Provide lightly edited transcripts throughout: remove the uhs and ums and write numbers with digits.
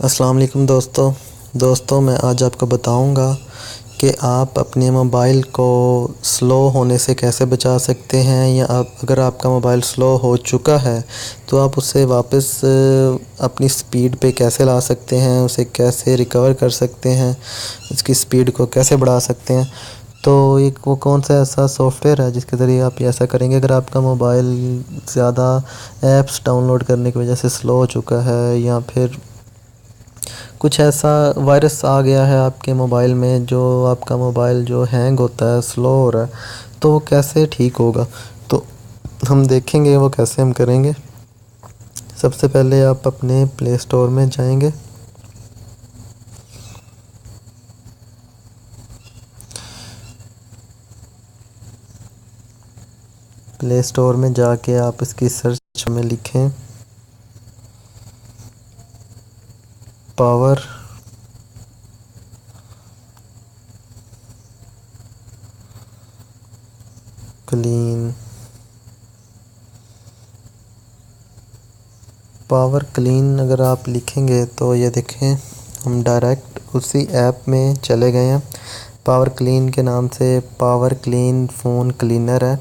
अस्सलाम वालेकुम दोस्तों मैं आज आपको बताऊंगा कि आप अपने मोबाइल को स्लो होने से कैसे बचा सकते हैं या अगर आपका मोबाइल स्लो हो चुका है तो आप उसे वापस अपनी स्पीड पे कैसे ला सकते हैं, उसे कैसे रिकवर कर सकते हैं, इसकी स्पीड को कैसे बढ़ा सकते हैं। तो एक वो कौन सा ऐसा सॉफ्टवेयर है जिसके ज़रिए आप ये ऐसा करेंगे। अगर आपका मोबाइल ज़्यादा ऐप्स डाउनलोड करने की वजह से स्लो हो चुका है या फिर कुछ ऐसा वायरस आ गया है आपके मोबाइल में जो आपका मोबाइल जो हैंग होता है, स्लो हो रहा है, तो वो कैसे ठीक होगा, तो हम देखेंगे वो कैसे हम करेंगे। सबसे पहले आप अपने प्ले स्टोर में जाएंगे। प्ले स्टोर में जाके आप इसकी सर्च में लिखें पावर क्लीन। पावर क्लीन अगर आप लिखेंगे तो ये देखें हम डायरेक्ट उसी ऐप में चले गए हैं। पावर क्लीन के नाम से पावर क्लीन फ़ोन क्लीनर है,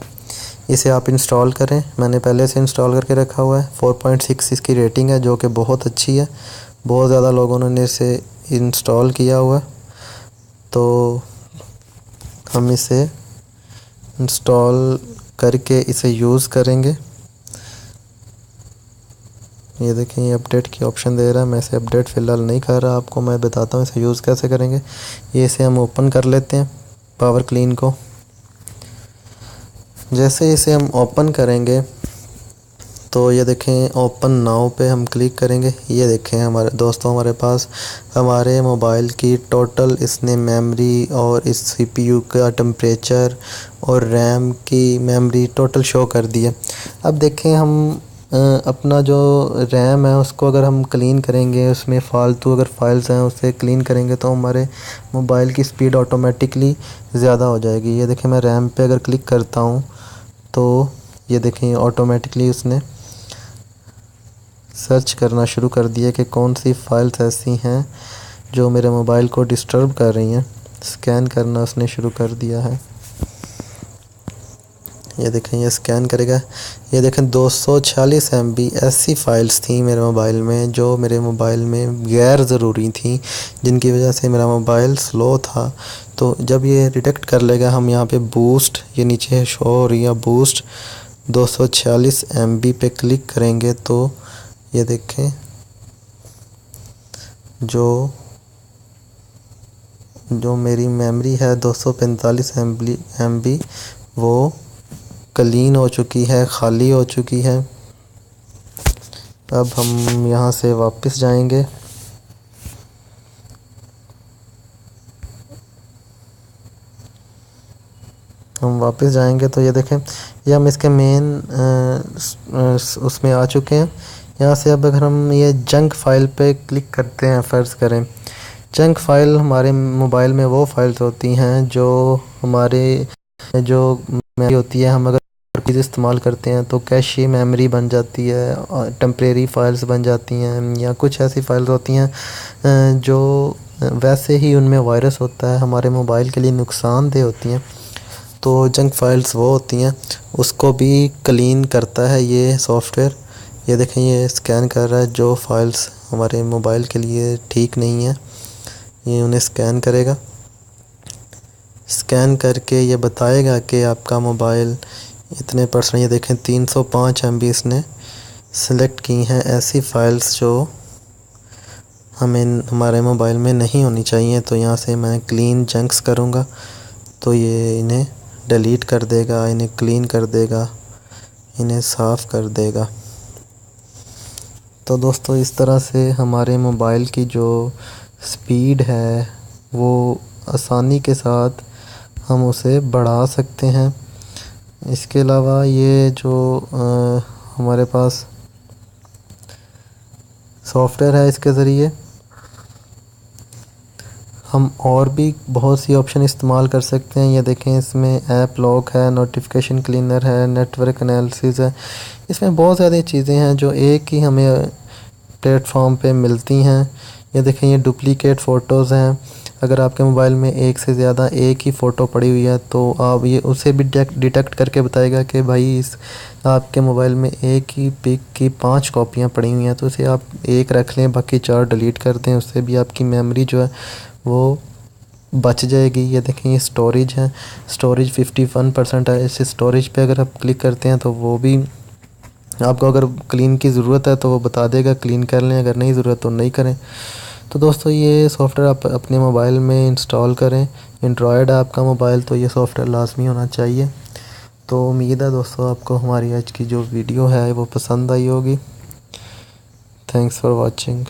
इसे आप इंस्टॉल करें। मैंने पहले से इंस्टॉल करके रखा हुआ है। 4.6 इसकी रेटिंग है जो कि बहुत अच्छी है। बहुत ज़्यादा लोगों ने इसे इंस्टॉल किया हुआ है, तो हम इसे इंस्टॉल करके इसे यूज़ करेंगे। ये देखें ये अपडेट की ऑप्शन दे रहा है, मैं इसे अपडेट फ़िलहाल नहीं कर रहा, आपको मैं बताता हूँ इसे यूज़ कैसे करेंगे। ये इसे हम ओपन कर लेते हैं पावर क्लीन को। जैसे इसे हम ओपन करेंगे तो ये देखें ओपन नाउ पे हम क्लिक करेंगे। ये देखें हमारे पास हमारे मोबाइल की टोटल इसने मेमोरी और इस सीपीयू का टेम्परेचर और रैम की मेमोरी टोटल शो कर दी है। अब देखें हम अपना जो रैम है उसको अगर हम क्लीन करेंगे, उसमें फ़ालतू अगर फाइल्स हैं उसे क्लीन करेंगे तो हमारे मोबाइल की स्पीड ऑटोमेटिकली ज़्यादा हो जाएगी। ये देखें मैं रैम पे अगर क्लिक करता हूँ तो ये देखें ऑटोमेटिकली उसने सर्च करना शुरू कर दिया कि कौन सी फाइल्स ऐसी हैं जो मेरे मोबाइल को डिस्टर्ब कर रही हैं। स्कैन करना उसने शुरू कर दिया है। ये देखें ये स्कैन करेगा। ये देखें 246 MB ऐसी फ़ाइल्स थी मेरे मोबाइल में जो मेरे मोबाइल में गैर ज़रूरी थी, जिनकी वजह से मेरा मोबाइल स्लो था। तो जब ये डिटेक्ट कर लेगा, हम यहाँ पे बूस्ट, ये नीचे शो हो रही है बूस्ट 246 MB पे क्लिक करेंगे तो ये देखें जो मेरी मेमोरी है 245 MB वो क्लीन हो चुकी है, खाली हो चुकी है। अब हम यहाँ से वापस जाएंगे। तो ये देखें ये हम इसके मेन उसमें आ चुके हैं। यहाँ से अब अगर हम ये जंक फ़ाइल पे क्लिक करते हैं, फ़र्ज़ करें जंक फ़ाइल हमारे मोबाइल में वो फाइल्स होती हैं जो हमारे जो मेमोरी होती है, हम अगर चीज़ इस्तेमाल करते हैं तो कैशे मेमोरी बन जाती है और टेम्परेरी फाइल्स बन जाती हैं, या कुछ ऐसी फाइल्स होती हैं जो वैसे ही उनमें वायरस होता है, हमारे मोबाइल के लिए नुकसानदेह होती हैं। तो जंक फाइल्स वो होती हैं, उसको भी क्लीन करता है ये सॉफ्टवेयर। ये देखें ये स्कैन कर रहा है जो फाइल्स हमारे मोबाइल के लिए ठीक नहीं है, ये उन्हें स्कैन करेगा। स्कैन करके ये बताएगा कि आपका मोबाइल इतने %। ये देखें 305 MB इसने सेलेक्ट की हैं ऐसी फ़ाइल्स जो हमें हमारे मोबाइल में नहीं होनी चाहिए। तो यहाँ से मैं क्लीन जंक्स करूँगा तो ये इन्हें डिलीट कर देगा, इन्हें क्लीन कर देगा, इन्हें साफ़ कर देगा। तो दोस्तों इस तरह से हमारे मोबाइल की जो स्पीड है वो आसानी के साथ हम उसे बढ़ा सकते हैं। इसके अलावा ये जो हमारे पास सॉफ्टवेयर है, इसके ज़रिए हम और भी बहुत सी ऑप्शन इस्तेमाल कर सकते हैं। ये देखें इसमें ऐप लॉक है, नोटिफिकेशन क्लीनर है, नेटवर्क एनालिसिस है। इसमें बहुत ज़्यादा चीज़ें हैं जो एक ही हमें प्लेटफॉर्म पे मिलती हैं। ये देखें, ये डुप्लीकेट फ़ोटोज़ हैं। अगर आपके मोबाइल में एक से ज़्यादा एक ही फ़ोटो पड़ी हुई है तो आप ये उसे भी डिटेक्ट करके बताएगा कि भाई इस आपके मोबाइल में एक ही पिक की 5 कॉपियाँ पड़ी हुई हैं, तो उसे आप एक रख लें, बाकी 4 डिलीट कर दें। उससे भी आपकी मेमोरी जो है वो बच जाएगी। ये देखें, ये स्टोरेज है, स्टोरेज 51% है। इस स्टोरेज पे अगर आप क्लिक करते हैं तो वो भी आपको, अगर क्लीन की ज़रूरत है तो वो बता देगा, क्लीन कर लें, अगर नहीं ज़रूरत तो नहीं करें। तो दोस्तों, ये सॉफ्टवेयर आप अपने मोबाइल में इंस्टॉल करें। एंड्रॉयड है आपका मोबाइल तो ये सॉफ्टवेयर लाजमी होना चाहिए। तो उम्मीद है दोस्तों आपको हमारी आज की जो वीडियो है वो पसंद आई होगी। Thanks for watching.